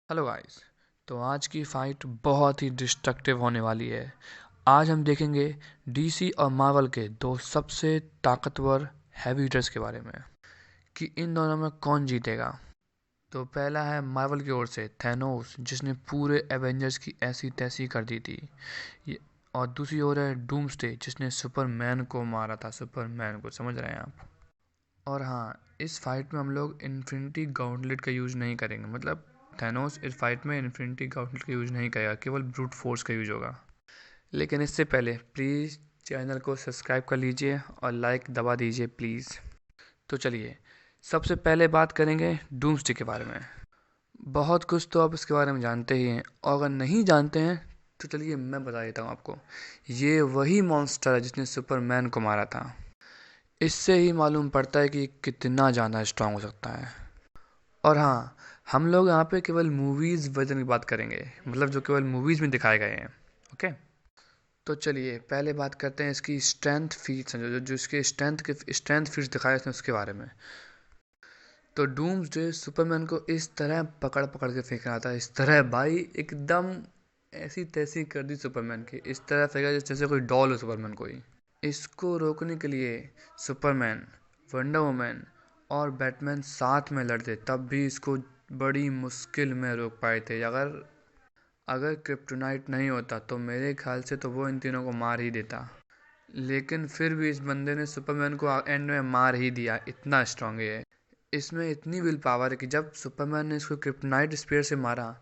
Hello guys. तो आज की फ़ाइट बहुत ही डिस्ट्रक्टिव होने वाली है। आज हम देखेंगे डीसी और मार्वल के दो सबसे ताकतवर हैवी हिटर्स के बारे में कि इन दोनों में कौन जीतेगा। तो पहला है मार्वल की ओर से थैनोस, जिसने पूरे एवेंजर्स की ऐसी तैसी कर दी थी। और दूसरी ओर है डूम्सडे, जिसने सुपरमैन को मारा था। सुपरमैन को समझ रहे हैं आप। और हाँ, इस फाइट में हम लोग इन्फिनिटी गauंटलेट का यूज़ नहीं करेंगे। मतलब थैनोस इस फाइट में इन्फिनिटी गauंटलेट का यूज़ नहीं करेगा, केवल ब्रूट फोर्स का यूज़ होगा। लेकिन इससे पहले प्लीज़ चैनल को सब्सक्राइब कर लीजिए और लाइक दबा दीजिए प्लीज़। तो चलिए, सबसे पहले बात करेंगे डूम्सडे के बारे में। बहुत कुछ तो आप इसके बारे में जानते ही हैं, और अगर नहीं जानते हैं तो चलिए मैं बता देता हूँ आपको। ये वही मॉन्स्टर है जिसने सुपरमैन को मारा था। इससे ही मालूम पड़ता है कि कितना ज़्यादा स्ट्रांग हो सकता है। और हाँ, हम लोग यहाँ पे केवल मूवीज़ वर्जन की बात करेंगे, मतलब जो केवल मूवीज़ में दिखाए गए हैं। ओके, तो चलिए पहले बात करते हैं इसकी स्ट्रेंथ फीट्स, जो इसके स्ट्रेंथ फीट्स दिखाए इसने उसके बारे में। तो डूम्सडे सुपरमैन को इस तरह पकड़ पकड़ के फेंक रहा था, इस तरह भाई एकदम ऐसी तैसी कर दी सुपरमैन की, इस तरह फेंका जैसे कोई डॉल हो सुपरमैन कोई। इसको रोकने के लिए सुपरमैन, वंडर वुमन और बैटमैन साथ में लड़ते, तब भी इसको बड़ी मुश्किल में रोक पाए थे। अगर अगर क्रिप्टोनाइट नहीं होता तो मेरे ख्याल से तो वो इन तीनों को मार ही देता। लेकिन फिर भी इस बंदे ने सुपरमैन को एंड में मार ही दिया, इतना स्ट्रांग है। इसमें इतनी विल पावर है कि जब सुपरमैन ने इसको क्रिप्टोनाइट स्पीयर से मारा,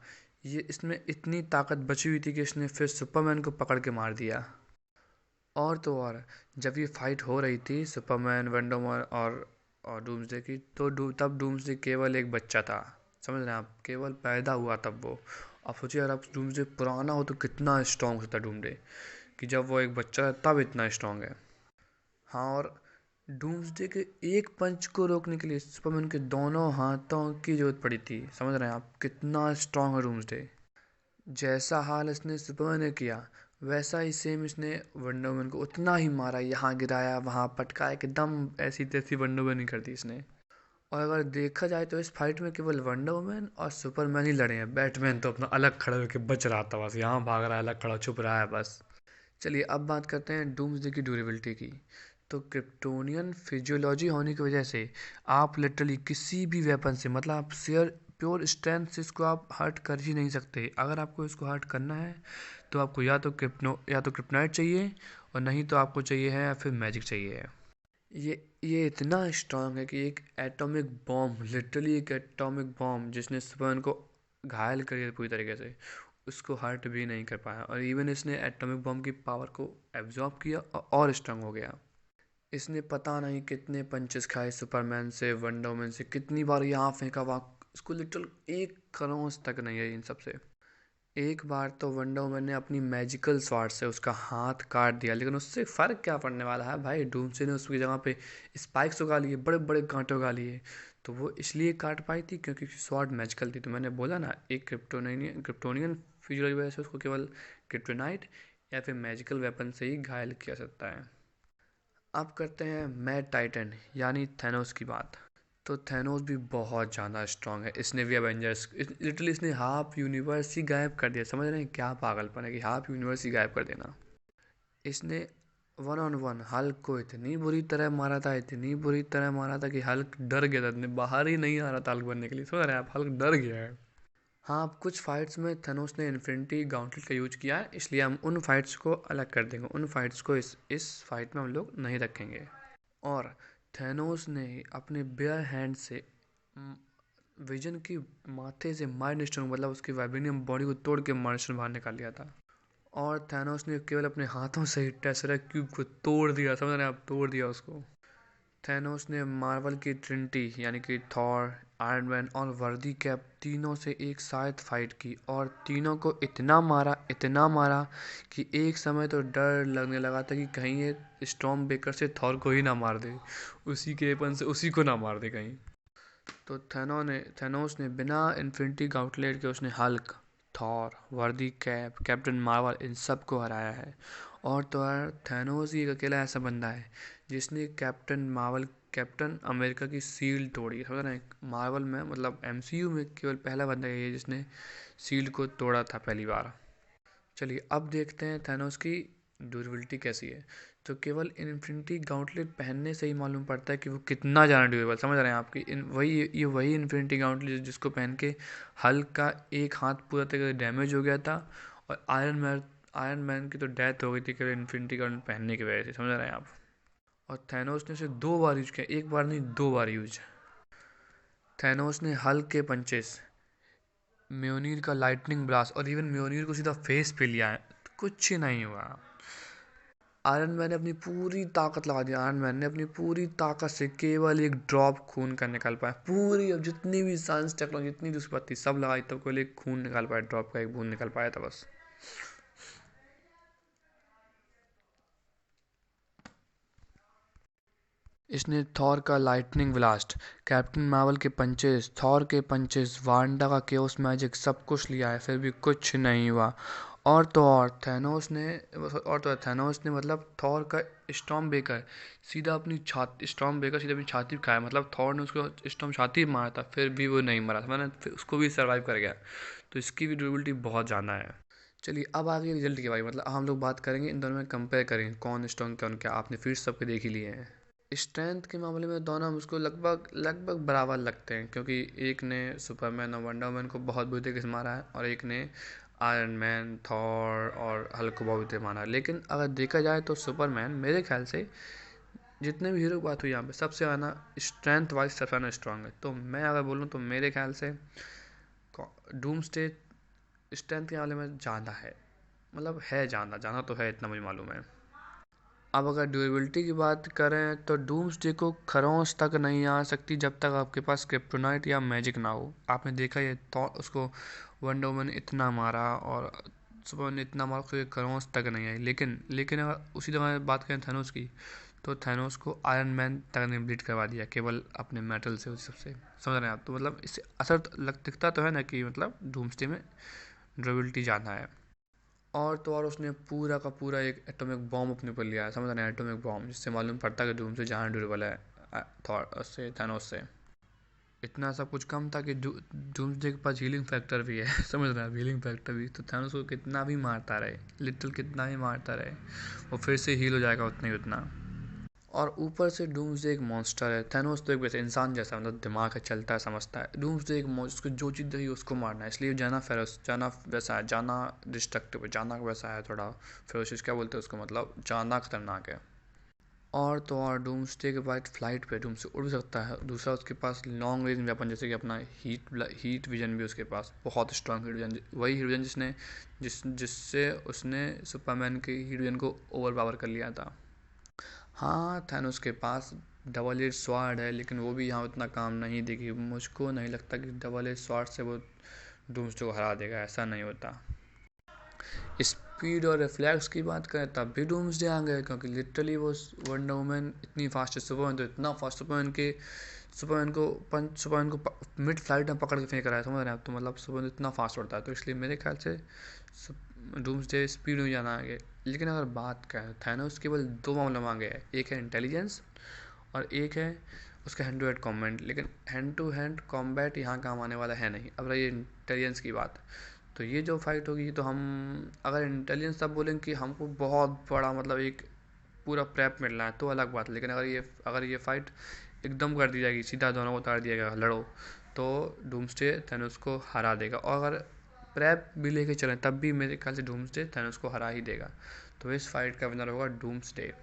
ये इसमें इतनी ताकत बची हुई थी कि इसने फिर सुपरमैन को पकड़ के मार दिया। और तो और, जब ये फाइट हो रही थी सुपरमैन, वंडर वुमन और डूम्सडे की, तो तब डूम्सडे केवल एक बच्चा था। समझ रहे हैं आप, केवल पैदा हुआ तब वो। आप सोचिए, अगर आप डूम्सडे पुराना हो तो कितना स्ट्रांग होता डूम्सडे, कि जब वो एक बच्चा है तब इतना स्ट्रांग है। हाँ, और डूम्सडे के एक पंच को रोकने के लिए सुपरमैन के दोनों हाथों की जरूरत पड़ी थी। समझ रहे हैं आप कितना स्ट्रांग है डूम्सडे। जैसा हाल इसने सुपरमैन ने किया, वैसा ही सेम इसने वंडर वुमन को उतना ही मारा, यहाँ गिराया वहाँ पटका, एकदम ऐसी तैसी वंडर वुमन ही कर दी इसने। और अगर देखा जाए तो इस फाइट में केवल वंडर वुमन और सुपरमैन ही लड़े हैं। बैटमैन तो अपना अलग खड़ा होकर बच रहा था, बस यहाँ भाग रहा है, अलग खड़ा छुप रहा है बस। चलिए अब बात करते हैं डूम्सडे की ड्यूरेबिलिटी की। तो क्रिप्टोनियन फिजियोलॉजी होने की वजह से आप लिटरली किसी भी वेपन से, मतलब आप शेयर प्योर स्ट्रेंथ से इसको आप हर्ट कर ही नहीं सकते। अगर आपको इसको हर्ट करना है तो आपको या तो क्रिप्टोनाइट चाहिए, और नहीं तो आपको चाहिए है या फिर मैजिक चाहिए है। ये इतना स्ट्रांग है कि एक एटॉमिक बॉम्ब, लिटरली एक एटॉमिक बॉम्ब जिसने सुपरमैन को घायल कर दिया पूरी तरीके से, उसको हर्ट भी नहीं कर पाया। और इवन इसने एटॉमिक बॉम्ब की पावर को एब्जॉर्ब किया और स्ट्रांग हो गया। इसने पता नहीं कितने पंचेस खाए सुपरमैन से, वंडर वुमन से, कितनी बार यहाँ फेंका वहाँ, इसको लिटरल एक क्रॉस तक नहीं है इन सबसे। एक बार तो वंडर वुमन ने अपनी मैजिकल स्वॉर्ड से उसका हाथ काट दिया, लेकिन उससे फ़र्क क्या पड़ने वाला है भाई। डूम्सडे ने उसकी जगह पे स्पाइक्स उगा लिए, बड़े बड़े कांटे उगा लिए। तो वो इसलिए काट पाई थी क्योंकि स्वॉर्ड मैजिकल थी। तो मैंने बोला ना, एक क्रिप्टोनियन फिजियोलॉजी की वजह से उसको केवल क्रिप्टोनाइट या फिर मैजिकल वेपन से ही घायल किया सकता है। अब करते हैं मैड टाइटन यानी थैनोस की बात। तो थैनोस भी बहुत ज़्यादा स्ट्रांग है। इसने भी एवेंजर्स, लिटरली इसने हाफ यूनिवर्स ही गायब कर दिया। समझ रहे हैं क्या पागलपन है कि हाफ यूनिवर्स ही गायब कर देना। इसने वन ऑन वन हल्क को इतनी बुरी तरह मारा था, इतनी बुरी तरह मारा था कि हल्क डर गया था। इतने बाहर ही नहीं आ रहा था हल्क बनने के लिए। समझ रहे हैं आप, हल्क डर गया है। हाँ, कुछ फाइट्स में थेनोस ने इन्फिनिटी गauंटलेट का यूज किया है, इसलिए हम उन फाइट्स को अलग कर देंगे। उन फाइट्स को इस फाइट में हम लोग नहीं रखेंगे। और थेनोस ने अपने बेयर हैंड से विजन की माथे से माइंड स्टोन, मतलब उसकी वाइब्रेनियम बॉडी को तोड़ के माइंड स्टोन बाहर निकाल लिया था। और थैनोस ने केवल अपने हाथों से ही टेसरा क्यूब को तोड़ दिया। समझ रहे हैं आप, तोड़ दिया उसको। थैनोस ने मार्वल की ट्रिनिटी यानी कि थॉर, आयरन मैन और वर्दी कैप तीनों से एक साथ फाइट की, और तीनों को इतना मारा कि एक समय तो डर लगने लगा था कि कहीं ये स्टॉर्म ब्रेकर से थॉर को ही ना मार दे, उसी के वेपन से उसी को ना मार दे कहीं। तो थैनोस ने बिना इन्फिनिटी गॉन्टलेट के उसने हल्क, थॉर, वर्दी कैप, कैप्टन मार्वल इन सब को हराया है। और तो और थैनोस ही एक अकेला ऐसा बंदा है जिसने कैप्टन मार्वल कैप्टन अमेरिका की सील तोड़ी, समझ रहे हैं। मार्वल में मतलब एमसीयू में केवल पहला बंदा ये है जिसने सील को तोड़ा था पहली बार। चलिए अब देखते हैं थैनोस की ड्यूरेबिलिटी कैसी है। तो केवल इन्फिनिटी गाउंटलेट पहनने से ही मालूम पड़ता है कि वो कितना ज़्यादा ड्यूरेबल, समझ रहे हैं आपकी वही इन्फिनिटी गाउंटलेट जिसको पहन के हल्क का एक हाथ पूरा तरीके से डैमेज हो गया था, और आयरन मैन की तो डेथ हो गई थी केवल इन्फिनिटी गाउंटलेट पहनने की वजह से, समझ रहे हैं आप। और थैनोस ने उसे 2 बार यूज किया, एक बार नहीं 2 बार यूज। थैनोस ने हल्क के पंचेस, म्योनीर का लाइटनिंग ब्लास्ट, और इवन म्योनीर को सीधा फेस पे लिया है, तो कुछ ही नहीं हुआ। आयरन मैन ने अपनी पूरी ताकत लगा दी, आयरन मैन ने अपनी पूरी ताकत से केवल एक ड्रॉप खून का निकाल पाया, पूरी अब जितनी भी साइंस टेक्नोलॉजी जितनी भी उसकी थी सब लगाई, तब केवल एक खून निकाल पाया, ड्रॉप का एक बूंद निकाल पाया था बस। इसने थॉर का लाइटनिंग ब्लास्ट, कैप्टन मार्वल के पंचेस, थॉर के पंचेस, वांडा का केओस मैजिक सब कुछ लिया है, फिर भी कुछ नहीं हुआ। और तो और थैनोस ने मतलब थॉर का स्टॉर्म ब्रेकर सीधा अपनी छाती पे खाया, मतलब थॉर ने उसको स्टॉर्म छाती पे मारा था, फिर भी वो नहीं मरा था, मैंने फिर उसको भी सर्वाइव कर गया। तो इसकी भी ड्यूरेबिलिटी बहुत ज़्यादा है। चलिए अब आगे रिजल्ट की बारी, मतलब हम लोग बात करेंगे इन दोनों में, कंपेयर करेंगे कौन स्ट्रॉन्ग कौन क्या। आपने फिर सबके देख ही लिए हैं। स्ट्रेंथ के मामले में दोनों मुझको लगभग लगभग बराबर लगते हैं, क्योंकि एक ने सुपरमैन और वंडर वुमन को बहुत बुरी तरीके से मारा है, और एक ने आयरन मैन, थॉर और हल्क को बहुत बुरी तरह मारा है। लेकिन अगर देखा जाए तो सुपरमैन मेरे ख्याल से, जितने भी हीरो की बात हुई यहाँ पे, सबसे ज़्यादा स्ट्रेंथ वाइज सबसे ज़्यादा स्ट्रॉन्ग है। तो मैं अगर बोलूँ तो मेरे ख्याल से डूम्सडे स्ट्रेंथ के मामले में ज़्यादा है, मतलब है ज़्यादा ज़्यादा तो है, इतना मुझे मालूम है। अब अगर ड्यूरेबिलिटी की बात करें तो डूम्सडे को खरोंच तक नहीं आ सकती जब तक आपके पास क्रिप्टोनाइट या मैजिक ना हो। आपने देखा ये तो उसको वंडर वुमन ने इतना मारा और सुपरमैन ने इतना मारा, उसको खरोंच तक नहीं आई। लेकिन अगर उसी तरह बात करें थैनोस की, तो थैनोस को आयरन मैन तक ने ब्लीड करवा दिया केवल अपने मेटल से, उस सबसे, समझ रहे हैं आप। तो मतलब इससे असर दिखता तो है ना कि मतलब डूम्सडे में ड्यूरेबिलिटी ज़्यादा है। और तो और उसने पूरा का पूरा एक एटॉमिक बॉम्ब अपने ऊपर लिया है, समझ रहे हैं, एटॉमिक बॉम्ब, जिससे मालूम पड़ता है कि डूम से जहाँ ड्यूरेबल है थॉर से, थैनोस से। इतना सब कुछ कम था कि डूम्सडे के पास हीलिंग फैक्टर भी है समझ रहे हैं, हीलिंग फैक्टर भी, तो थैनोस को कितना भी मारता रहे, लिटिल कितना भी मारता रहे, वो फिर से हील हो जाएगा उतना ही उतना। और ऊपर से डूम्सडे एक मॉन्स्टर है, थैनोस तो एक वैसे इंसान जैसा, मतलब दिमाग है, चलता है, समझता है। डूम्सडे एक उसको जो चीज़ देखी उसको मारना है, इसलिए जाना फेरोस, जाना वैसा है, जाना डिस्ट्रक्टिव है, जाना वैसा है थोड़ा फेरोशियस, क्या बोलते हैं उसको, मतलब जाना खतरनाक है। और तो और डूम्सडे के बाद फ्लाइट पे डूम्सडे उड़ भी सकता है। दूसरा उसके पास लॉन्ग रेंज वेपन, जैसे कि अपना हीट विजन भी उसके पास, बहुत स्ट्रॉन्ग हीट विजन, वही हीट विजन जिससे उसने सुपरमैन के हीट विजन को ओवर पावर कर लिया था। हाँ, थैनोस के पास डबल एज स्वॉर्ड है, लेकिन वो भी यहाँ उतना काम नहीं देगी। मुझको नहीं लगता कि डबल एज स्वॉर्ड से वो डूम्सडे को हरा देगा, ऐसा नहीं होता। स्पीड और रिफ्लेक्स की बात करें तब भी डूम्सडे आ गए, क्योंकि लिटरली वो वंडर वुमन इतनी फास्ट है, सुपरमैन तो इतना फास्ट, सुपरमैन को मिड फ्लाइट में पकड़ के फेंक रहा है, समझ रहे हैं आप। तो मतलब सुपरमैन इतना फास्ट होता है, तो इसलिए मेरे ख्याल से डूम्सडे स्पीड में जाना आगे। लेकिन अगर बात करें थैनोस केवल 2 मामलों में आगे है, एक है इंटेलिजेंस और एक है उसका हैंड टू हैंड कॉम्बैट। लेकिन हैंड टू हैंड कॉम्बैट यहाँ काम आने वाला है नहीं। अब रही इंटेलिजेंस की बात, तो ये जो फाइट होगी, तो हम अगर इंटेलिजेंस तब बोलेंगे कि हमको बहुत बड़ा मतलब एक पूरा प्रेप मिल रहा है तो अलग बात है। लेकिन अगर ये फाइट एकदम कर दी जाएगी, सीधा दोनों को उतार दिया गया, लड़ो, तो डूम्सडे थैनोस को हरा देगा। और अगर प्रेप भी लेके चलें तब भी मेरे ख्याल से डूम्सडे थैनोस को हरा ही देगा। तो इस फाइट का विनर होगा डूम्सडे।